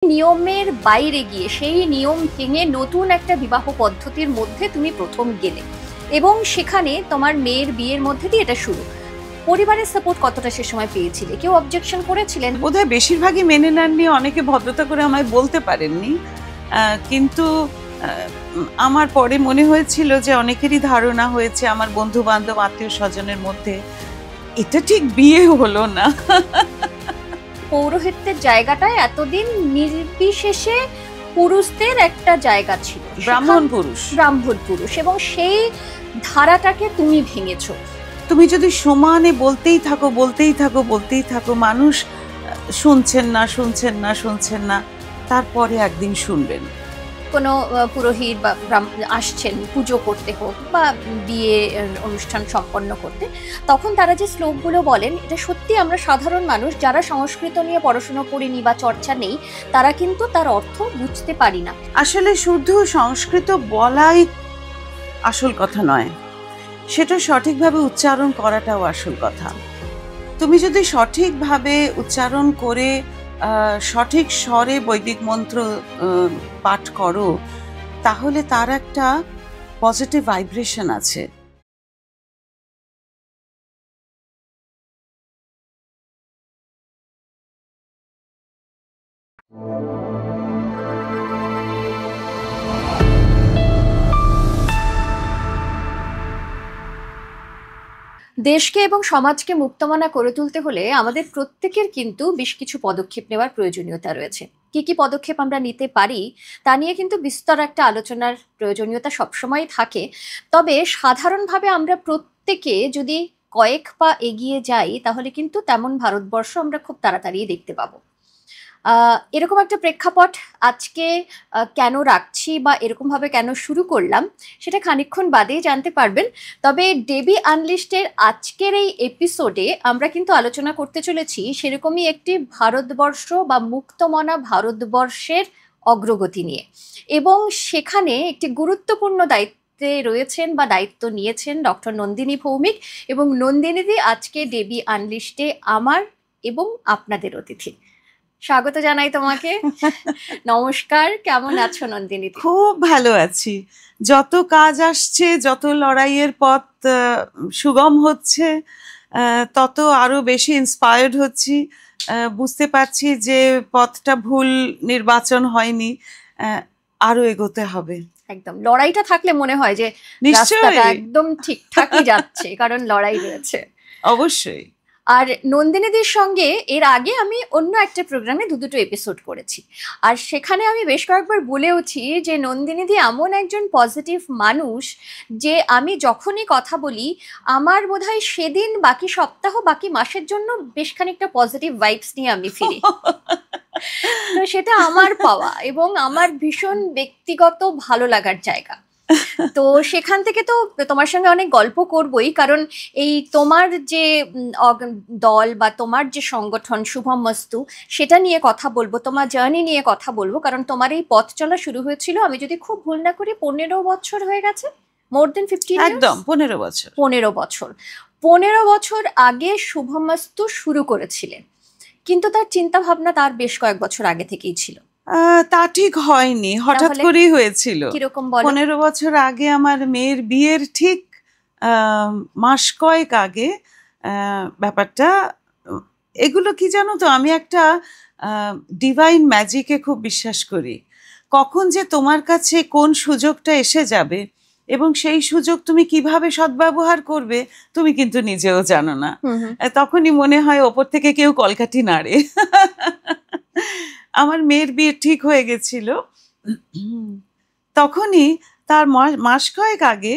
নিয়মের বাইরে গিয়ে সেই নিয়ম ভেঙে নতুন একটা বিবাহ পদ্ধতির মধ্যে তুমি প্রথম গেলে এবং সেখানে তোমার মেয়ের বিয়ের মধ্যে দিয়ে এটা শুরু। পরিবারের সাপোর্ট কতটা সে সময় পেয়েছিলে? কেউ অবজেকশন করেছিলেন? বোধহয় বেশিরভাগই মেনে নেননি, অনেকে ভদ্রতা করে আমায় বলতে পারেননি, কিন্তু আমার পরে মনে হয়েছিল যে অনেকেরই ধারণা হয়েছে আমার বন্ধু বান্ধব আত্মীয় স্বজনের মধ্যে এটা ঠিক বিয়ে হলো না। পৌরোহিত্যের জায়গাটায় এতদিন নির্বিশেষে পুরুষদের একটা জায়গা ছিল, ব্রাহ্মণ পুরুষ, এবং সেই ধারাটাকে তুমি ভেঙেছো। তুমি যদি সমানে বলতেই থাকো মানুষ শুনছেন না, তারপরে একদিন শুনবেন। কোনো পুরোহিত বা আসছেন পুজো করতে হোক বা বিয়ে অনুষ্ঠান সম্পন্ন করতে, তখন তারা যে শ্লোকগুলো বলেন, এটা সত্যি আমরা সাধারণ মানুষ যারা সংস্কৃত নিয়ে পড়াশোনা করিনি বা চর্চা নেই, তারা কিন্তু তার অর্থ বুঝতে পারি না। আসলে শুধু সংস্কৃত বলাই আসল কথা নয়, সেটা সঠিকভাবে উচ্চারণ করাটাও আসল কথা। তুমি যদি সঠিকভাবে উচ্চারণ করে সঠিক স্বরে বৈদিক মন্ত্র পাঠ করো, তাহলে তার একটা পজিটিভ ভাইব্রেশন আছে। দেশকে এবং সমাজকে মুক্তমনা করে তুলতে হলে আমাদের প্রত্যেকের কিন্তু বেশ কিছু পদক্ষেপ নেওয়ার প্রয়োজনীয়তা রয়েছে। কি কি পদক্ষেপ আমরা নিতে পারি তা নিয়ে কিন্তু বিস্তর একটা আলোচনার প্রয়োজনীয়তা সবসময় থাকে। তবে সাধারণভাবে আমরা প্রত্যেকে যদি কয়েক পা এগিয়ে যাই, তাহলে কিন্তু তেমন ভারতবর্ষ আমরা খুব তাড়াতাড়ি দেখতে পাবো। এরকম একটা প্রেক্ষাপট আজকে কেন রাখছি বা এরকমভাবে কেন শুরু করলাম, সেটা খানিকক্ষণ বাদেই জানতে পারবেন। তবে ডেবি আনলিস্টের আজকের এই এপিসোডে আমরা কিন্তু আলোচনা করতে চলেছি সেরকমই একটি ভারতবর্ষ বা মুক্তমনা ভারতবর্ষের অগ্রগতি নিয়ে, এবং সেখানে একটি গুরুত্বপূর্ণ দায়িত্বে রয়েছেন বা দায়িত্ব নিয়েছেন ডক্টর নন্দিনী ভৌমিক, এবং নন্দিনীদি আজকে ডেবি আনলিস্টে আমার এবং আপনাদের অতিথি। স্বাগত জানাই তোমাকে। নমস্কার, কেমন আছো নন্দিনী? খুব ভালো আছি। যত কাজ আসছে, যত লড়াইয়ের পথ সুগম হচ্ছে, তত আরো বেশি ইন্সপায়ার্ড হচ্ছি। বুঝতে পারছি যে পথটা ভুল নির্বাচন হয়নি, আরো এগোতে হবে। একদম, লড়াইটা থাকলে মনে হয় যে রাস্তাটা একদম ঠিকঠাকই যাচ্ছে, কারণ লড়াই রয়েছে। অবশ্যই। আর নন্দিনীদির সঙ্গে এর আগে আমি অন্য একটা প্রোগ্রামে দুটো এপিসোড করেছি, আর সেখানে আমি বেশ কয়েকবার বলেওছি যে নন্দিনীদি এমন একজন পজিটিভ মানুষ যে আমি যখনই কথা বলি আমার বোধহয় সেদিন বাকি সপ্তাহ বাকি মাসের জন্য বেশ খানিকটা পজিটিভ ভাইবস নিয়ে আমি ফিরি। তো সেটা আমার পাওয়া এবং আমার ভীষণ ব্যক্তিগত ভালো লাগার জায়গা। তো সেখান থেকে তো তোমার সঙ্গে অনেক গল্প করবই, কারণ এই তোমার যে দল বা তোমার যে সংগঠন শুভমস্তু, সেটা নিয়ে কথা বলবো, তোমার জার্নি নিয়ে কথা বলবো, কারণ তোমার এই পথ চলা শুরু হয়েছিল, আমি যদি খুব ভুল না করি 15 বছর হয়ে গেছে, মোর দেন 15 years? একদম 15 বছর। 15 বছর আগে শুভমস্তু শুরু করেছিলেন, কিন্তু তার চিন্তা ভাবনা তার বেশ কয়েক বছর আগে থেকেই ছিল। তা ঠিক হয়নি, হঠাৎ করেই হয়েছিল। কিরকম বলো? 15 বছর আগে আমার মেয়ের বিয়ের ঠিক মাস কয়েক আগে ব্যাপারটা। এগুলো কি জানো তো, আমি একটা ডিভাইন ম্যাজিকে খুব বিশ্বাস করি। কখন যে তোমার কাছে কোন সুযোগটা এসে যাবে এবং সেই সুযোগ তুমি কিভাবে সদ্ব্যবহার করবে তুমি কিন্তু নিজেও জানো না। তখনই মনে হয় ওপর থেকে কেউ কলকাঠি নাড়ে। আমার মেয়ের বিয়ে ঠিক হয়ে গেছিল, তখনই তার মাস কয়েক আগে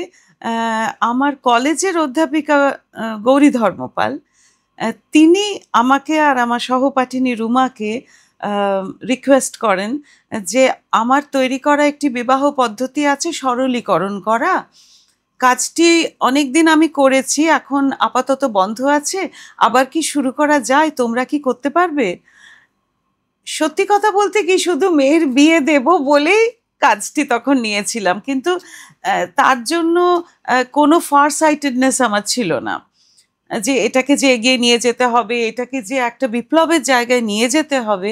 আমার কলেজের অধ্যাপিকা গৌরী ধর্মপাল, তিনি আমাকে আর আমার সহপাঠিনী রুমাকে রিকোয়েস্ট করেন যে আমার তৈরি করা একটি বিবাহ পদ্ধতি আছে সরলীকরণ করা, কাজটি অনেকদিন আমি করেছি, এখন আপাতত বন্ধ আছে, আবার কি শুরু করা যায়, তোমরা কি করতে পারবে? সত্যি কথা বলতে কি, শুধু মেয়ের বিয়ে দেব বলেই কাজটি তখন নিয়েছিলাম, কিন্তু তার জন্য কোনো ফার সাইটেডনেস আমার ছিল না। যে এটাকে যে এগিয়ে নিয়ে যেতে হবে, এটাকে যে একটা বিপ্লবের জায়গায় নিয়ে যেতে হবে,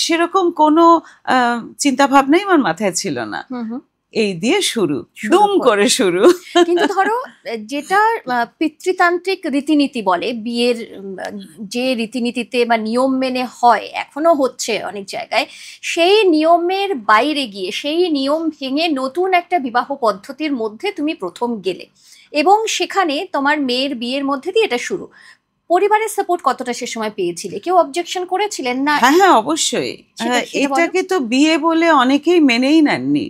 সেরকম কোনো চিন্তা ভাবনাই আমার মাথায় ছিল না। হুম হুম। এই দিয়ে শুরু, শুরু দুম করে। করে শুরু। কিন্তু ধরো যেটা পিতৃতান্ত্রিক রীতিনীতি বলে বিয়ের, যে রীতিনীতিতে বা নিয়ম মেনে হয়, এখনো হচ্ছে অনেক জায়গায়, সেই নিয়মের বাইরে গিয়ে সেই নিয়ম ভেঙে নতুন একটা বিবাহ পদ্ধতির মধ্যে তুমি প্রথম গেলে, এবং সেখানে তোমার মেয়ের বিয়ের মধ্যে দিয়ে এটা শুরু। পরিবারের সাপোর্ট কতটা সে সময় পেয়েছিলে? কেউ অবজেকশন করেছিলেন না? হ্যাঁ হ্যাঁ, অবশ্যই। সেটা সেটা বলো। এটাকে তো বিয়ে বলে অনেকেই মেনেই নেননি।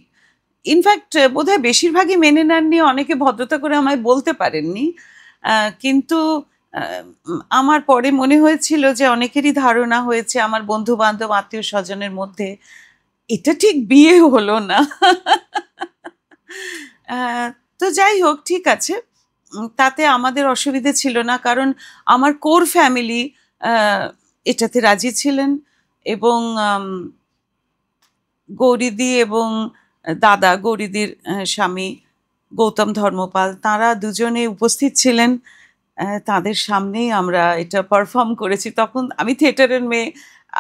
ইনফ্যাক্ট বোধহয় বেশিরভাগই মেনে নেননি, অনেকে ভদ্রতা করে আমায় বলতে পারেননি। কিন্তু আমার পরে মনে হয়েছিল যে অনেকেরই ধারণা হয়েছে আমার বন্ধু বান্ধব আত্মীয় স্বজনের মধ্যে, এটা ঠিক বিয়ে হলো না। আহ, তো যাই হোক, ঠিক আছে, তাতে আমাদের অসুবিধে ছিল না, কারণ আমার কোর ফ্যামিলি এটাতে রাজি ছিলেন। এবং গৌরীদি এবং দাদা, গৌরীদির স্বামী গৌতম ধর্মপাল, তাঁরা দুজনে উপস্থিত ছিলেন। তাদের সামনেই আমরা এটা পারফর্ম করেছি। তখন আমি থিয়েটারের মেয়ে,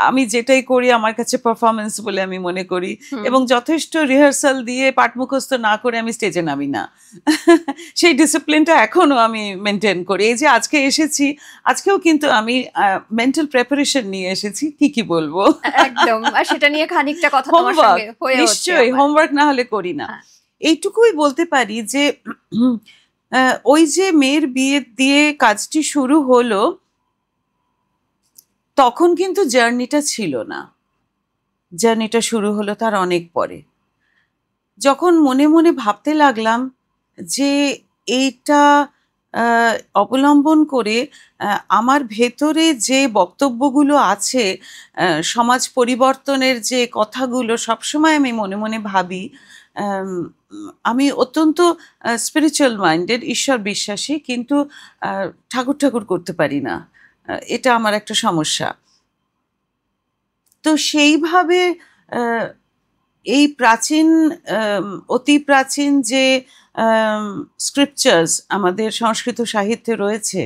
আমি যেটাই করি আমার কাছে পারফরমেন্স বলে আমি মনে করি, হুম। এবং যথেষ্ট রিহার্সাল দিয়ে পাঠ মুখস্থ না করে আমি স্টেজে নামি না। সেই ডিসিপ্লিনটা এখনো আমি মেনটেন করি। এই যে আজকে এসেছি, আজকেও কিন্তু আমি মেন্টাল প্রিপারেশন নিয়ে এসেছি, কি কি বলবো। একদম, আর সেটা নিয়ে খানিকটা কথা তোমার হোমওয়ার্ক, সঙ্গে হয়ে হচ্ছে নিশ্চয়ই আমার। হোমওয়ার্ক না হলে করি না। হ্যাঁ। এইটুকুই বলতে পারি যে ওই যে মেয়ের বিয়ে দিয়ে কাজটি শুরু হলো, তখন কিন্তু জার্নিটা ছিল না। জার্নিটা শুরু হলো তার অনেক পরে, যখন মনে মনে ভাবতে লাগলাম যে এইটা অবলম্বন করে আমার ভেতরে যে বক্তব্যগুলো আছে, সমাজ পরিবর্তনের যে কথাগুলো সবসময় আমি মনে মনে ভাবি। আমি অত্যন্ত স্পিরিচুয়াল মাইন্ডেড, ঈশ্বর বিশ্বাসী, কিন্তু ঠাকুর ঠাকুর করতে পারি না। এটা আমার একটা সমস্যা। তো সেইভাবে এই প্রাচীন, অতি প্রাচীন যে স্ক্রিপচার্স আমাদের সংস্কৃত সাহিত্যে রয়েছে,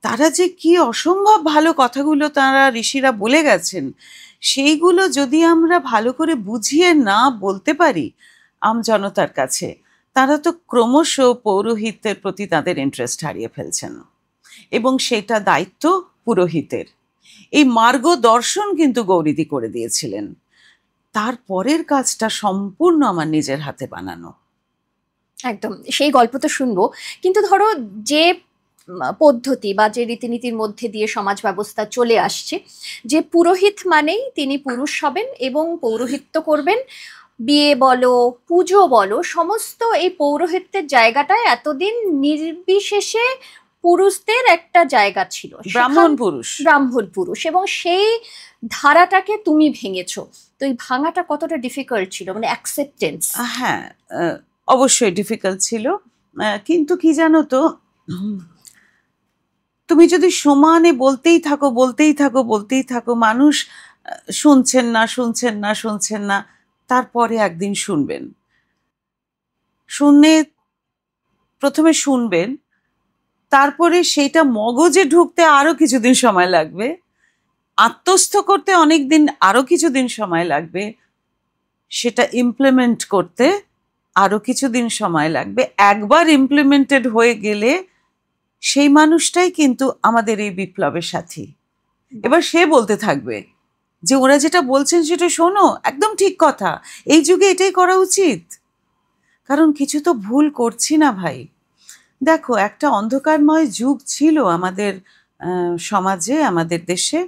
তারা যে কি অসম্ভব ভালো কথাগুলো তারা ঋষিরা বলে গেছেন, সেইগুলো যদি আমরা ভালো করে বুঝিয়ে না বলতে পারি আমজনতার কাছে, তারা তো ক্রমশ পৌরোহিত্যের প্রতি তাদের ইন্টারেস্ট হারিয়ে ফেলছেন। এবং সেটা দায়িত্ব পুরোহিতের। এই মার্গদর্শন কিন্তু গৌরীদি করে দিয়েছিলেন। তারপরের কাজটা সম্পূর্ণ আমার নিজের হাতে বানানো। একদম, সেই গল্প তো শুনবো। কিন্তু ধরো যে পদ্ধতি বা যে রীতিনীতির মধ্যে দিয়ে সমাজ ব্যবস্থা চলে আসছে, যে পুরোহিত মানেই তিনি পুরুষ হবেন এবং পৌরোহিত্য করবেন, বিয়ে বলো পুজো বলো, সমস্ত এই পৌরোহিত্যের জায়গাটায় এতদিন নির্বিশেষে পুরুষদের একটা জায়গা ছিল, ব্রাহ্মণ পুরুষ। ব্রাহ্মণ পুরুষ, এবং সেই ধারাটাকে তুমি ভেঙেছো। তো এই ভাঙাটা কতটা ডিফিকাল্ট ছিল, মানে অ্যাকসেপ্টেন্স? হ্যাঁ, অবশ্যই ডিফিকাল্ট ছিল। কিন্তু কি জানো তো, তুমি যদি সমানে বলতেই থাকো বলতেই থাকো বলতেই থাকো, মানুষ শুনছেন না শুনছেন না শুনছেন না, তারপরে একদিন শুনবেন। শুনে প্রথমে শুনবেন, তারপরে সেইটা মগজে ঢুকতে আরো কিছুদিন সময় লাগবে, আত্মস্থ করতে অনেক দিন আরো কিছুদিন সময় লাগবে, সেটা ইমপ্লিমেন্ট করতে আরো কিছুদিন সময় লাগবে। একবার ইমপ্লিমেন্টেড হয়ে গেলে সেই মানুষটাই কিন্তু আমাদের এই বিপ্লবের সাথী। এবার সে বলতে থাকবে যে ওরা যেটা বলছেন সেটা শোনো, একদম ঠিক কথা, এই যুগে এটাই করা উচিত। কারণ কিছু তো ভুল করছি না ভাই। দেখো, একটা অন্ধকারময় যুগ ছিল আমাদের সমাজে, আমাদের দেশে,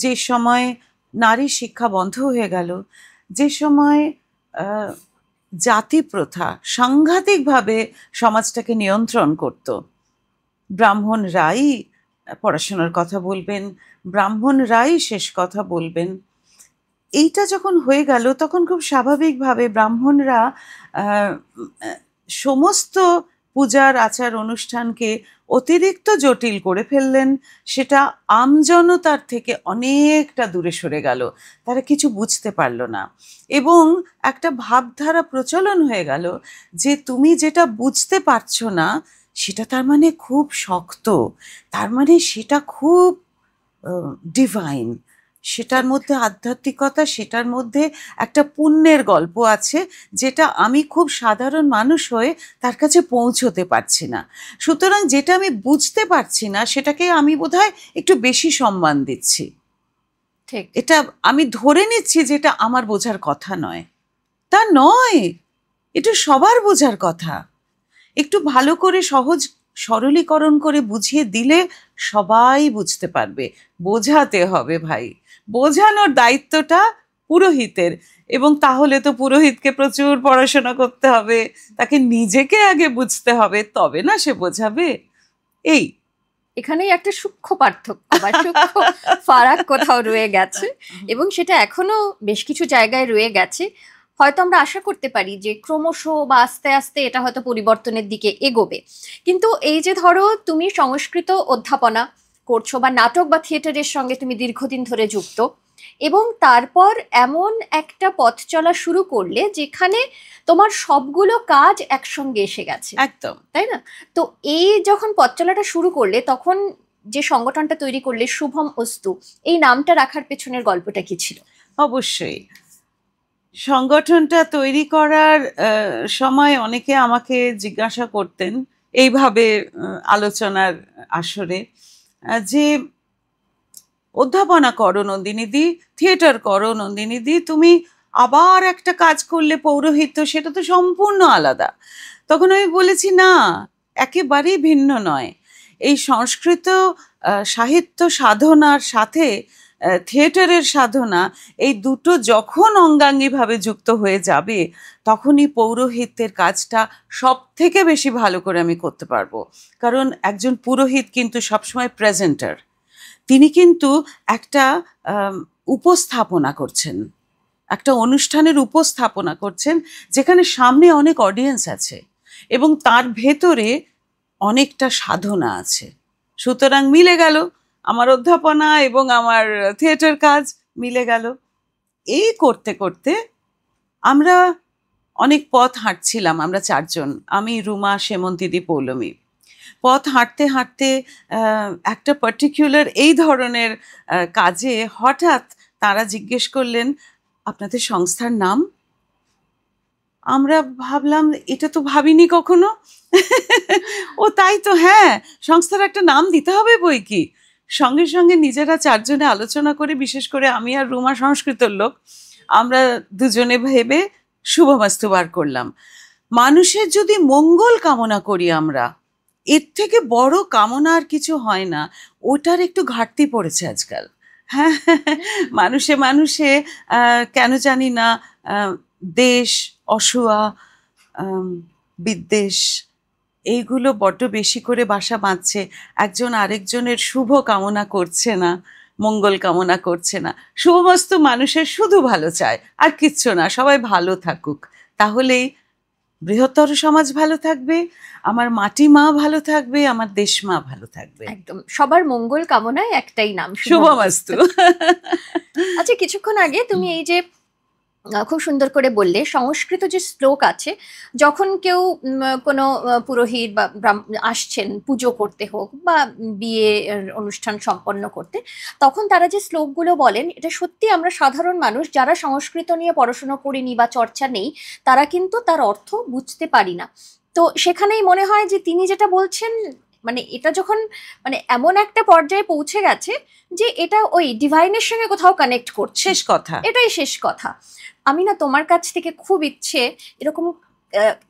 যে সময় নারী শিক্ষা বন্ধ হয়ে গেল, যে সময় জাতি প্রথা সাংঘাতিকভাবে সমাজটাকে নিয়ন্ত্রণ করত। ব্রাহ্মণরাই পড়াশোনার কথা বলবেন, ব্রাহ্মণরাই শেষ কথা বলবেন। এইটা যখন হয়ে গেল, তখন খুব স্বাভাবিকভাবে ব্রাহ্মণরা সমস্ত পূজার আচার অনুষ্ঠানকে অতিরিক্ত জটিল করে ফেললেন। সেটা আমজনতার থেকে অনেকটা দূরে সরে গেল, তারা কিছু বুঝতে পারল না। এবং একটা ভাবধারা প্রচলন হয়ে গেল যে তুমি যেটা বুঝতে পারছো না সেটা তার মানে খুব শক্ত, তার মানে সেটা খুব ডিভাইন, সেটার মধ্যে আধ্যাত্মিকতা, সেটার মধ্যে একটা পুণ্যের গল্প আছে, যেটা আমি খুব সাধারণ মানুষ হয়ে তার কাছে পৌঁছতে পারছি না। সুতরাং যেটা আমি বুঝতে পারছি না সেটাকে আমি বোধহয় একটু বেশি সম্মান দিচ্ছি। ঠিক। এটা আমি ধরে নিচ্ছি যে এটা আমার বোঝার কথা নয়। তা নয়, এটা সবার বোঝার কথা। একটু ভালো করে সহজ সরলীকরণ করে বুঝিয়ে দিলে সবাই বুঝতে পারবে। বোঝাতে হবে ভাই, বোঝানোর দায়িত্বটা পুরোহিতের। এবং তাহলে তো পুরোহিতকে প্রচুর পড়াশোনা করতে হবে, তাকে নিজেকে আগে বুঝতে হবে, তবে না সে বোঝাবে। এই এখানেই একটা সূক্ষ্ম পার্থক্য বা সূক্ষ্ম ফারাক কোথাও রয়ে গেছে, এবং সেটা এখনো বেশ কিছু জায়গায় রয়ে গেছে। হয়তো আমরা আশা করতে পারি যে ক্রমশ বা আস্তে আস্তে এটা হয়তো পরিবর্তনের দিকে এগোবে। কিন্তু এই যে ধরো তুমি সংস্কৃত অধ্যাপনা করছো বা নাটক বা থিয়েটারের সঙ্গে তুমি দীর্ঘদিন ধরে যুক্ত, এবং তারপর এমন একটা পথ চলা শুরু করলে যেখানে তোমার সবগুলো কাজ একসঙ্গে এসে গেছে, একদম তাই না? তো এই যখন পথ চলাটা শুরু করলে তখন যে সংগঠনটা তৈরি করলে শুভম অস্তু, এই নামটা রাখার পেছনের গল্পটা কি ছিল? অবশ্যই। সংগঠনটা তৈরি করার সময় অনেকে আমাকে জিজ্ঞাসা করতেন এইভাবে আলোচনার আসরে, যে অধ্যাপনা করো নন্দিনীদি, থিয়েটার করো নন্দিনীদি, তুমি আবার একটা কাজ করলে পৌরোহিত্য, সেটা তো সম্পূর্ণ আলাদা। তখন আমি বলেছি না, একেবারেই ভিন্ন নয়। এই সংস্কৃত সাহিত্য সাধনার সাথে থিয়েটারের সাধনা, এই দুটো যখন অঙ্গাঙ্গিভাবে যুক্ত হয়ে যাবে তখনই পৌরোহিত্যের কাজটা সব থেকে বেশি ভালো করে আমি করতে পারবো। কারণ একজন পুরোহিত কিন্তু সবসময় প্রেজেন্টার, তিনি কিন্তু একটা উপস্থাপনা করছেন, একটা অনুষ্ঠানের উপস্থাপনা করছেন, যেখানে সামনে অনেক অডিয়েন্স আছে এবং তার ভেতরে অনেকটা সাধনা আছে। সুতরাং মিলে গেল আমার অধ্যাপনা এবং আমার থিয়েটার কাজ, মিলে গেল। এই করতে করতে আমরা অনেক পথ হাঁটছিলাম, আমরা চারজন, আমি, রুমা, সেমন্তিদি, পৌলমী। পথ হাঁটতে হাঁটতে একটা পার্টিকুলার এই ধরনের কাজে হঠাৎ তারা জিজ্ঞেস করলেন, আপনাদের সংস্থার নাম? আমরা ভাবলাম এটা তো ভাবিনি কখনো। ও তাই তো, হ্যাঁ, সংস্থার একটা নাম দিতে হবে বই কি। সঙ্গে সঙ্গে নিজেরা চারজনে আলোচনা করে, বিশেষ করে আমি আর রুমা সংস্কৃতর লোক, আমরা দুজনে ভেবে শুভমাস্তু বার করলাম। মানুষের যদি মঙ্গল কামনা করি আমরা, এর থেকে বড় কামনা আর কিছু হয় না। ওটার একটু ঘাটতি পড়েছে আজকাল। হ্যাঁ, মানুষে মানুষে কেন জানি না দেশ, অসুয়া, বিদ্বেষ, এইগুলো বড্ড বেশি করে বাসা বাঁধছে। একজন আরেকজনের শুভ কামনা করছে না, মঙ্গল কামনা করছে না। শুভবস্তু মানুষের শুধু ভালো চায়, আর কিচ্ছু না, সবাই ভালো থাকুক, তাহলেই বৃহত্তর সমাজ ভালো থাকবে, আমার মাটি মা ভালো থাকবে, আমার দেশ মা ভালো থাকবে। একদম, সবার মঙ্গল কামনায় একটাই নাম, শুভমাস্তু। আচ্ছা, কিছুক্ষণ আগে তুমি এই যে খুব সুন্দর করে বললে সংস্কৃত যে শ্লোক আছে, যখন কেউ কোনো পুরোহিত বা আসছেন পুজো করতে হোক বা বিয়ে অনুষ্ঠান সম্পন্ন করতে, তখন তারা যে শ্লোকগুলো বলেন, এটা সত্যি আমরা সাধারণ মানুষ যারা সংস্কৃত নিয়ে পড়াশোনা করিনি বা চর্চা নেই, তারা কিন্তু তার অর্থ বুঝতে পারি না। তো সেখানেই মনে হয় যে তিনি যেটা বলছেন, মানে এটা যখন মানে এমন একটা পর্যায়ে পৌঁছে গেছে যে এটা ওই ডিভাইনের সঙ্গে কোথাও কানেক্ট করছে, শেষ কথা, এটাই শেষ কথা। আমি না তোমার কাছ থেকে খুব ইচ্ছে এরকম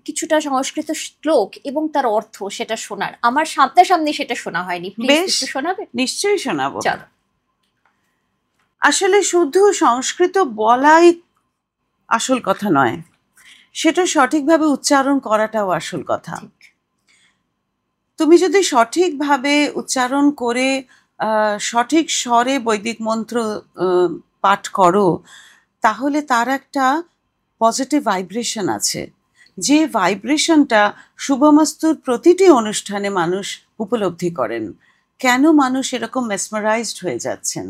কিছুটা সংস্কৃত শ্লোক এবং তার অর্থ সেটা শোনার, আমার সামনাসামনি সেটা শোনা হয়নি, প্লিজ একটু শোনাবে? নিশ্চয়ই শোনাবো। চলো। আসলে শুধু সংস্কৃত বলাই আসল কথা নয়, সেটা সঠিকভাবে উচ্চারণ করাটাও আসল কথা। তুমি যদি সঠিকভাবে উচ্চারণ করে সঠিক স্বরে বৈদিক মন্ত্র পাঠ করো, তাহলে তার একটা পজিটিভ ভাইব্রেশন আছে, যে ভাইব্রেশনটা শুভমস্তুর প্রতিটি অনুষ্ঠানে মানুষ উপলব্ধি করেন। কেন মানুষ এরকম মেসমারাইজড হয়ে যাচ্ছেন,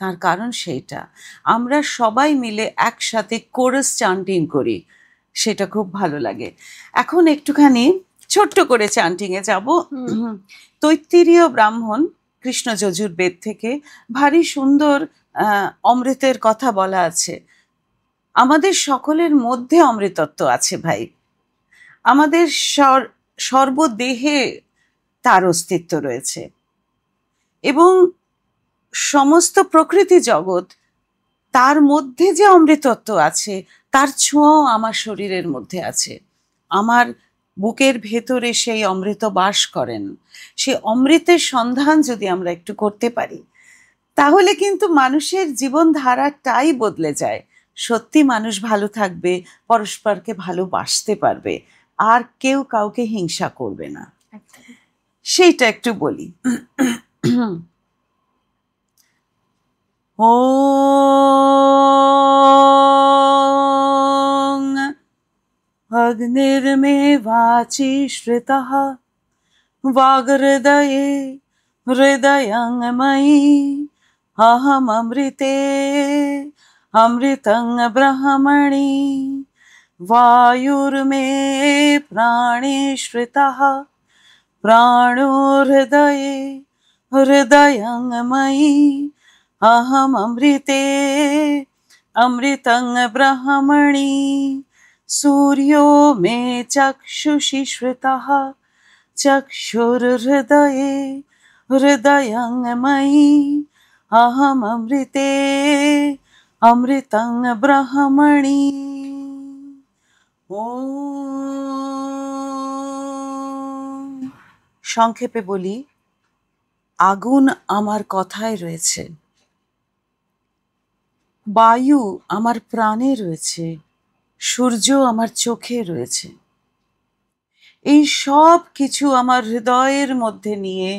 তার কারণ সেইটা। আমরা সবাই মিলে একসাথে কোরাস চান্টিং করি, সেটা খুব ভালো লাগে। এখন একটুখানি ছোট্ট করে চান্টিংয়ে যাব। হুম। তৈত্তিরীয় ব্রাহ্মণ কৃষ্ণ যজুর্বেদ থেকে ভারী সুন্দর অমৃতের কথা বলা আছে। আমাদের সকলের মধ্যে অমৃতত্ব আছে ভাই। আমাদের সর্বদেহে তার অস্তিত্ব রয়েছে, এবং সমস্ত প্রকৃতি জগৎ, তার মধ্যে যে অমৃতত্ব আছে তার ছোঁয়াও আমার শরীরের মধ্যে আছে। আমার বুকের ভেতরে সেই অমৃত বাস করেন। সেই অমৃতের সন্ধান যদি আমরা একটু করতে পারি, তাহলে কিন্তু মানুষের জীবনধারাটাই বদলে যায়। সত্যি মানুষ ভালো থাকবে, পরস্পরকে ভালোবাসতে পারবে, আর কেউ কাউকে হিংসা করবে না। সেইটা একটু বলি। ওম অগ্নির্মে বাচি শ্রিতঃ वागहृदये हृदयंमयी अहममृते अमृतं ब्रह्मणि वायुर्मे प्राणे श्रितः प्राणो हृदये हृदयंमयी अहममृते अमृतं ब्रह्मणि सूर्यो मे चक्षुषि श्रितः चक्षुर्हृदये हृदयंमयी अहममृते अमृतं ब्रह्मणि। ওম। সংক্ষেপে বলি, আগুন আমার কথায় রয়েছে, বায়ু আমার প্রাণে রয়েছে, সূর্য আমার চোখে রয়েছে। এই সব কিছু আমার হৃদয়ের মধ্যে নিয়ে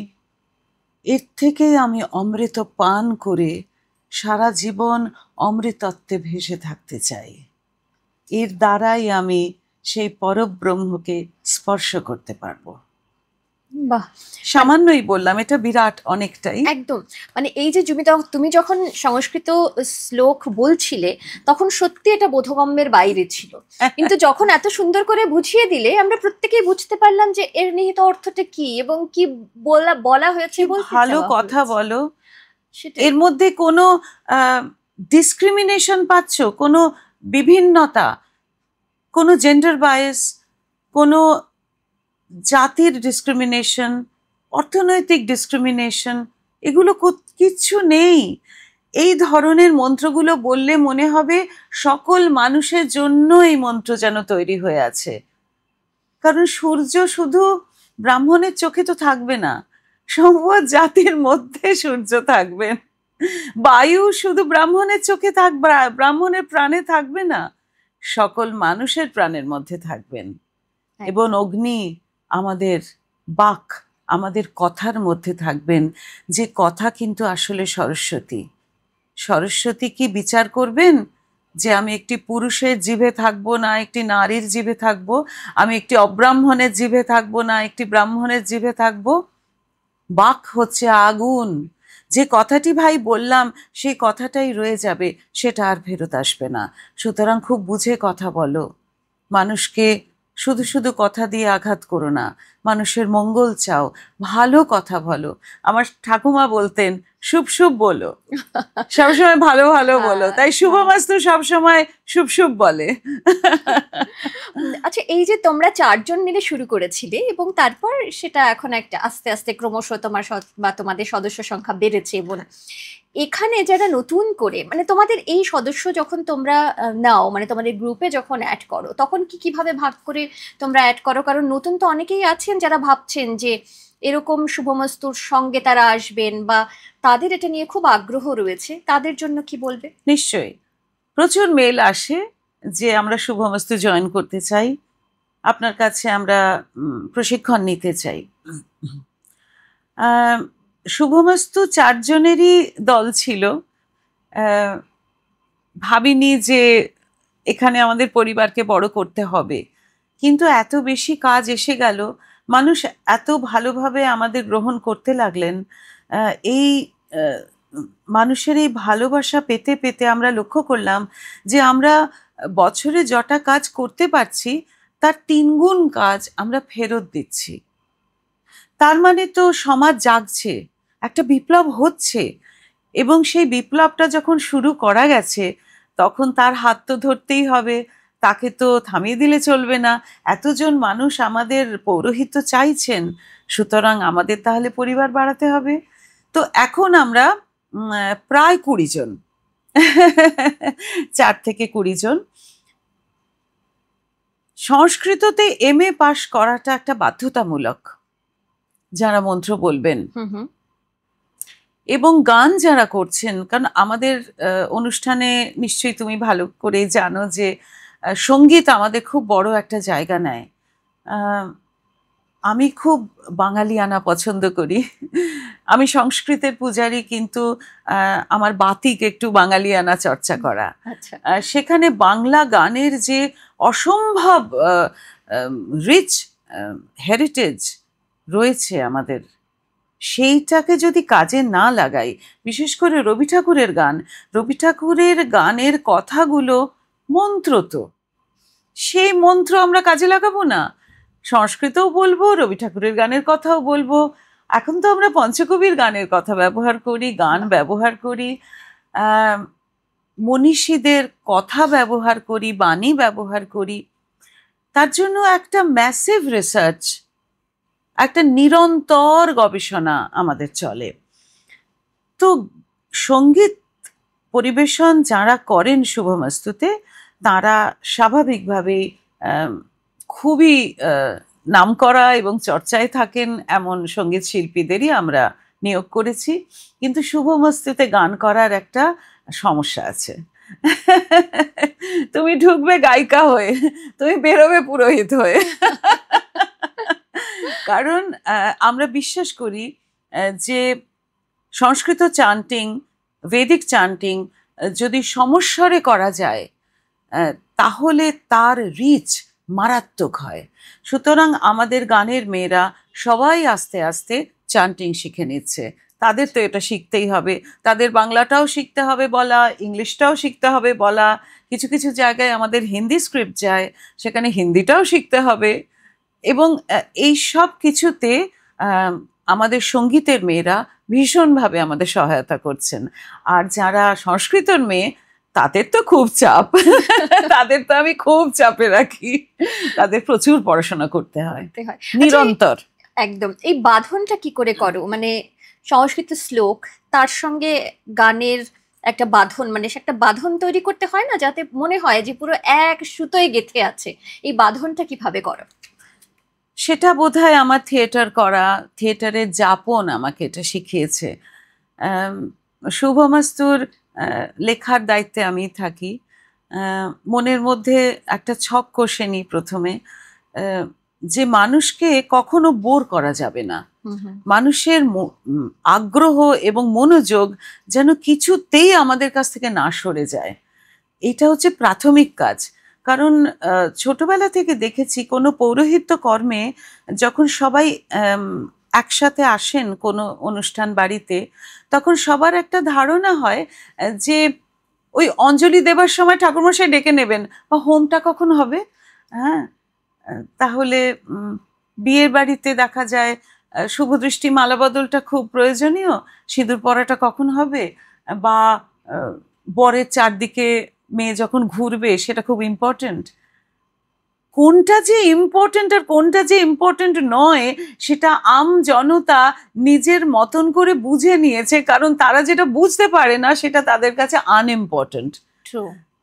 এর থেকে আমি অমৃত পান করে সারা জীবন অমৃতত্বে ভেসে থাকতে চাই। এর দ্বারাই আমি সেই পরব্রহ্মকে স্পর্শ করতে পারবো। বাহ, সামান্যই বললাম, এটা বিরাট অনেকটাই। একদম। মানে এই যে তুমি যখন সংস্কৃত শ্লোক বলছিলে তখন সত্যি এটা বোধগম্যের বাইরে ছিল, কিন্তু যখন এত সুন্দর করে বুঝিয়ে দিলে আমরা প্রত্যেকেই বুঝতে পারলাম যে এর নিহিত অর্থটা কি এবং কি বলা হয়েছে। ভালো কথা বলো, এর মধ্যে কোনো ডিসক্রিমিনেশন পাচ্ছ, কোনো বিভিন্নতা, কোনো জেন্ডার বায়াস, কোনো জাতির ডিসক্রিমিনেশন, অর্থনৈতিক ডিসক্রিমিনেশন, এগুলো কিচ্ছু নেই। এই ধরনের মন্ত্রগুলো বললে মনে হবে সকল মানুষের জন্য এই মন্ত্র যেন তৈরি হয়ে আছে। কারণ সূর্য শুধু ব্রাহ্মণের চোখে তো থাকবে না, সম্ভব জাতির মধ্যে সূর্য থাকবেন। বায়ু শুধু ব্রাহ্মণের চোখে থাকবে, ব্রাহ্মণের প্রাণে থাকবে না, সকল মানুষের প্রাণের মধ্যে থাকবেন। এবং অগ্নি আমাদের বাক, আমাদের কথার মধ্যে থাকবেন, যে কথা কিন্তু আসলে সরস্বতী। সরস্বতী কি বিচার করবেন যে আমি একটি পুরুষের জিভে থাকবো না একটি নারীর জিভে থাকবো, আমি একটি অব্রাহ্মণের জিভে থাকবো না একটি ব্রাহ্মণের জিভে থাকবো? বাক হচ্ছে আগুন। যে কথাটি ভাই বললাম সেই কথাটাই রয়ে যাবে, সেটা আর ফেরত আসবে না। সুতরাং খুব বুঝে কথা বলো, মানুষকে শুধু শুধু কথা দিয়ে আঘাত করো না, মানুষের মঙ্গল চাও, ভালো কথা বলো। আমার ঠাকুমা বলতেন শুভ শুভ বলো, সবসময় ভালো ভালো বলো, তাই শুভমাস্তু সবসময় শুভ শুভ বলে। আচ্ছা, এই যে তোমরা 4 জন মিলে শুরু করেছিলে এবং তারপর সেটা এখন একটা আস্তে আস্তে ক্রমশ তোমাদের সদস্য সংখ্যা বেড়েছে, এবং এখানে যারা নতুন করে, মানে তোমাদের এই সদস্য যখন তোমরা নাও, মানে তোমাদের গ্রুপে যখন অ্যাড করো, তখন কিভাবে ভাগ করে তোমরা অ্যাড করো? কারণ নতুন তো অনেকেই আছেন যারা ভাবছেন যে এরকম শুভমস্তুর সঙ্গে তারা আসবেন, বা তাদের এটা নিয়ে খুব আগ্রহ রয়েছে, তাদের জন্য কি বলবে? নিশ্চয়ই প্রচুর মেল আসে যে আমরা শুভমস্তু জয়েন করতে চাই, আপনার কাছে আমরা প্রশিক্ষণ নিতে চাই। শুভমস্তু 4 জনেরই দল ছিল। ভাবিনি যে এখানে আমাদের পরিবারকে বড় করতে হবে, কিন্তু এত বেশি কাজ এসে গেল, মানুষ এত ভালোভাবে আমাদের গ্রহণ করতে লাগলেন। এই মানুষের এই ভালোবাসা পেতে পেতে আমরা লক্ষ্য করলাম যে আমরা বছরে যটা কাজ করতে পারছি তার 3 গুণ কাজ আমরা ফেরত দিচ্ছি। তার মানে তো সমাজ জাগছে, একটা বিপ্লব হচ্ছে, এবং সেই বিপ্লবটা যখন শুরু করা গেছে তখন তার হাত তো ধরতেই হবে, তাকে তো থামিয়ে দিলে চলবে না। এতজন মানুষ আমাদের পৌরোহিত্য চাইছেন, সুতরাং আমাদের তাহলে পরিবার বাড়াতে হবে। তো এখন আমরা প্রায় 20 জন 4 থেকে 20 জন। সংস্কৃততে MA পাশ করাটা একটা বাধ্যতামূলক, যারা মন্ত্র বলবেন হুম হুম এবং গান যারা করছেন। কারণ আমাদের অনুষ্ঠানে নিশ্চয়ই তুমি ভালো করেই জানো যে সঙ্গীত আমাদের খুব বড় একটা জায়গা নেয়। আহ, আমি খুব বাঙালিয়ানা পছন্দ করি। আমি সংস্কৃতের পূজারি, কিন্তু আমার বাতিক একটু বাঙালিয়ানা চর্চা করা। আচ্ছা সেখানে বাংলা গানের যে অসম্ভব রিচ হেরিটেজ রয়েছে আমাদের, সেইটাকে যদি কাজে না লাগাই, বিশেষ করে রবি ঠাকুরের গান, রবি ঠাকুরের গানের কথাগুলো মন্ত্র, তো সেই মন্ত্র আমরা কাজে লাগাবো না? সংস্কৃতও বলবো, রবি ঠাকুরের গানের কথাও বলবো। এখন তো আমরা পঞ্চকবির গানের কথা ব্যবহার করি, গান ব্যবহার করি, মনীষীদের কথা ব্যবহার করি, বাণী ব্যবহার করি। তার জন্য একটা ম্যাসিভ রিসার্চ, একটা নিরন্তর গবেষণা আমাদের চলে। তো সঙ্গীত পরিবেশন যারা করেন শুভমস্তুতে, তারা স্বাভাবিকভাবেই খুবই নামকরা এবং চর্চায় থাকেন এমন সঙ্গীত শিল্পীদেরই আমরা নিয়োগ করেছি। কিন্তু শুভমস্তুতে গান করার একটা সমস্যা আছে। তুমি ঢুকবে গায়িকা হয়ে, তুমি বেরোবে পুরোহিত হয়ে। কারণ আমরা বিশ্বাস করি যে সংস্কৃত চান্টিং, ভেদিক চান্টিং যদি সমস্বরে করা যায় তাহলে তার রিচ মারাত্মক হয়। সুতরাং আমাদের গানের মেয়েরা সবাই আস্তে আস্তে চান্টিং শিখে নিচ্ছে। তাদের তো এটা শিখতেই হবে, তাদের বাংলাটাও শিখতে হবে বলা, ইংলিশটাও শিখতে হবে বলা। কিছু কিছু জায়গায় আমাদের হিন্দি স্ক্রিপ্ট যায়, সেখানে হিন্দিটাও শিখতে হবে। এবং এই সব কিছুতে আমাদের সঙ্গীতের মেয়েরা ভীষণভাবে আমাদের সহায়তা করছেন। আর যারা সংস্কৃতের মেয়ে, তাদের তো খুব চাপ। তাদের তো আমি খুব চাপে রাখি, তাদের প্রচুর পড়াশোনা করতে হয় করতে হয়। নিরন্তর। একদম। এই বাঁধনটা কি করে করো? মানে সংস্কৃত শ্লোক, তার সঙ্গে গানের একটা বাঁধন, মানে সে একটা বাঁধন তৈরি করতে হয় না, যাতে মনে হয় যে পুরো এক সুতোয় গেঁথে আছে। এই বাঁধনটা কিভাবে করো? সেটা বোধহয় আমার থিয়েটার করা, থিয়েটারের যাপন আমাকে এটা শিখিয়েছে। শুভমস্তুর লেখার দায়িত্বে আমি থাকি। মনের মধ্যে একটা ছক কষে নিই প্রথমে, যে মানুষকে কখনো বোর করা যাবে না। মানুষের আগ্রহ এবং মনোযোগ যেন কিছুতেই আমাদের কাছ থেকে না সরে যায়, এটা হচ্ছে প্রাথমিক কাজ। কারণ ছোটবেলা থেকে দেখেছি কোনো পৌরোহিত্য কর্মে যখন সবাই একসাথে আসেন কোনো অনুষ্ঠান বাড়িতে, তখন সবার একটা ধারণা হয় যে ওই অঞ্জলি দেবার সময় ঠাকুরমশাই ডেকে নেবেন, বা হোমটা কখন হবে। হ্যাঁ, তাহলে বিয়ের বাড়িতে দেখা যায় শুভদৃষ্টি মালাবদলটা খুব প্রয়োজনীয়, সিঁদুর পরাটা কখন হবে, বা বরের চারদিকে মেয়ে যখন ঘুরবে সেটা খুব ইম্পর্টেন্ট। কোনটা যে ইম্পর্টেন্ট আর কোনটা যে ইম্পর্টেন্ট নয়, সেটা আম জনতা নিজের মতন করে বুঝে নিয়েছে, কারণ তারা যেটা বুঝতে পারে না সেটা তাদের কাছে আনইম্পর্টেন্ট।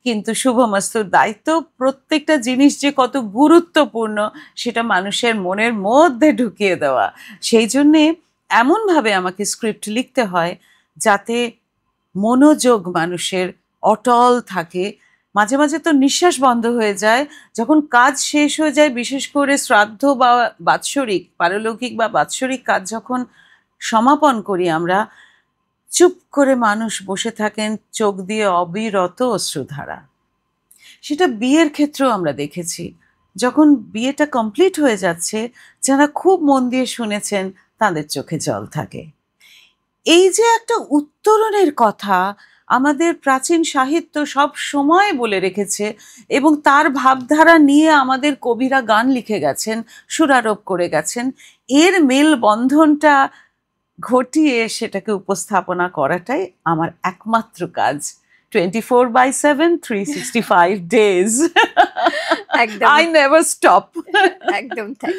কিন্তু শুভমস্তুর দায়িত্ব প্রত্যেকটা জিনিস যে কত গুরুত্বপূর্ণ সেটা মানুষের মনের মধ্যে ঢুকিয়ে দেওয়া। সেই জন্যে এমনভাবে আমাকে স্ক্রিপ্ট লিখতে হয় যাতে মনোযোগ মানুষের অটল থাকে। মাঝে মাঝে তো নিঃশ্বাস বন্ধ হয়ে যায় যখন কাজ শেষ হয়ে যায়, বিশেষ করে শ্রাদ্ধ বা বাৎসরিক, পারলৌকিক বা বাৎসরিক কাজ যখন সমাপন করি আমরা, চুপ করে মানুষ বসে থাকেন, চোখ দিয়ে অবিরত অশ্রুধারা। সেটা বিয়ের ক্ষেত্রেও আমরা দেখেছি, যখন বিয়েটা কমপ্লিট হয়ে যাচ্ছে, যারা খুব মন দিয়ে শুনেছেন তাদের চোখে জল থাকে। এই যে একটা উত্তরণের কথা আমাদের প্রাচীন সাহিত্য সব সময় বলে রেখেছে, এবং তার ভাবধারা নিয়ে আমাদের কবিরা গান লিখে গেছেন, সুরারোপ করে গেছেন। এর মেলবন্ধনটা ঘটিয়ে সেটাকে উপস্থাপনা করাটাই আমার একমাত্র কাজ। 24/7, 365 days. একদম I never stop. একদম তাই।